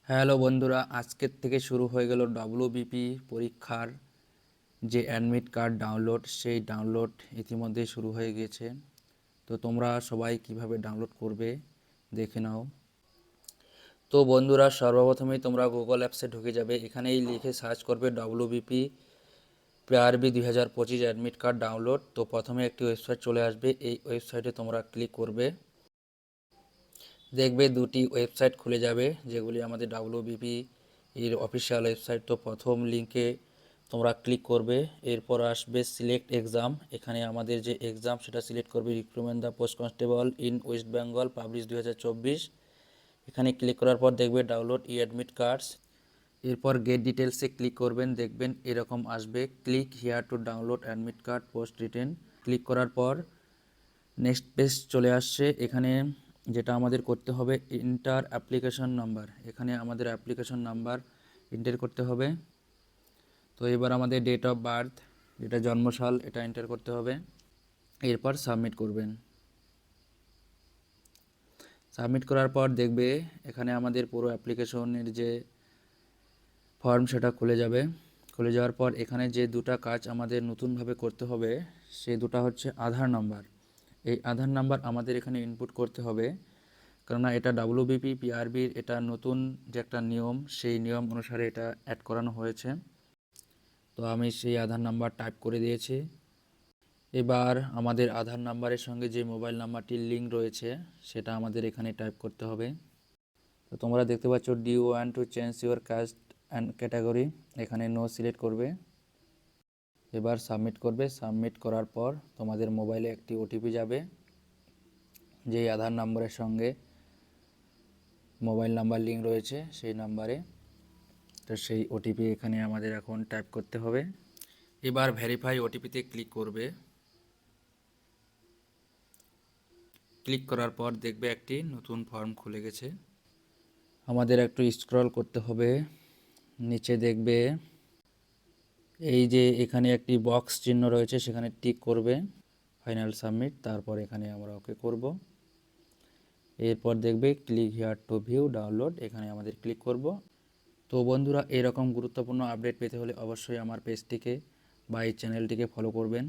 Hello বন্ধুরা, আজকের থেকে শুরু হয়ে গেল ডব্লিউবিপি পরীক্ষার যে অ্যাডমিট কার্ড ডাউনলোড, সেই ডাউনলোড ইতিমধ্যেই শুরু হয়ে গিয়েছে। তো তোমরা সবাই কিভাবে ডাউনলোড করবে দেখে নাও। তো বন্ধুরা, সর্বপ্রথমেই তোমরা গুগল অ্যাপসে ঢুকে যাবে। এখানেই লিখে সার্চ করবে WBP PRB 2025 admit card download. তো প্রথমে একটি ওয়েবসাইট চলে আসবে, এই ওয়েবসাইটে তোমরা ক্লিক করবে। দেখবে দুটি ওয়েবসাইট খুলে যাবে, যেগুলি আমাদের ডব্লিউবিপি এর অফিসিয়াল ওয়েবসাইট। তো প্রথম লিঙ্কে তোমরা ক্লিক করবে, এরপর আসবে সিলেক্ট এক্সাম। এখানে আমাদের যে এক্সাম সেটা সিলেক্ট করবে, recruitment the post constable in West Bengal publish 2024। এখানে ক্লিক করার পর দেখবে ডাউনলোড ই অ্যাডমিট কার্ডস। এরপর গেট ডিটেলসে ক্লিক করবেন, দেখবেন এরকম আসবে, click here to download admit card post written. Click করার পর নেক্সট পেজ চলে আসছে। এখানে যেটা আমাদের করতে হবে, ইন্টার অ্যাপ্লিকেশন নাম্বার। এখানে আমাদের অ্যাপ্লিকেশন নাম্বার এন্টার করতে হবে। তো এবার আমাদের ডেট অফ বার্থ, যেটা জন্মসাল, এটা এন্টার করতে হবে। এরপর সাবমিট করবেন। সাবমিট করার পর দেখবে এখানে আমাদের পুরো অ্যাপ্লিকেশনের যে ফর্ম সেটা খুলে যাবে। খুলে যাওয়ার পর এখানে যে দুটো কাজ আমাদের নতুনভাবে করতে হবে, সেই দুটো হচ্ছে আধার নাম্বার। এই আধার নাম্বার আমাদের এখানে ইনপুট করতে হবে, কেননা এটা ডব্লিউবিপি পিআরবির এটা নতুন যে একটা নিয়ম, সেই নিয়ম অনুসারে এটা অ্যাড করানো হয়েছে। তো আমি সেই আধার নাম্বার টাইপ করে দিয়েছি। এবার আমাদের আধার নাম্বারের সঙ্গে যে মোবাইল নাম্বারটির লিঙ্ক রয়েছে সেটা আমাদের এখানে টাইপ করতে হবে। তো তোমরা দেখতে পাচ্ছ, do you want to change your caste and category, এখানে নো সিলেক্ট করবে। এবার সাবমিট করবে। সাবমিট করার পর তোমাদের মোবাইলে একটি ওটিপি যাবে, যেই আধার নম্বরের সঙ্গে মোবাইল নাম্বার লিঙ্ক রয়েছে সেই নাম্বারে। তো সেই ওটিপি এখানে আমাদের এখন টাইপ করতে হবে। এবার ভেরিফাই ওটিপিতে ক্লিক করবে। ক্লিক করার পর দেখবে একটি নতুন ফর্ম খুলে গেছে। আমাদের একটু স্ক্রল করতে হবে, নিচে দেখবে এই যে এখানে একটি বক্স চিহ্ন রয়েছে, সেখানে টিক করবে, ফাইনাল সাবমিট। তারপর এখানে আমরা ওকে করব। এরপর দেখবে click here two view download, এখানে আমাদের ক্লিক করব। তো বন্ধুরা, এরকম গুরুত্বপূর্ণ আপডেট পেতে হলে অবশ্যই আমার পেজটিকে বা এই চ্যানেলটিকে ফলো করবেন।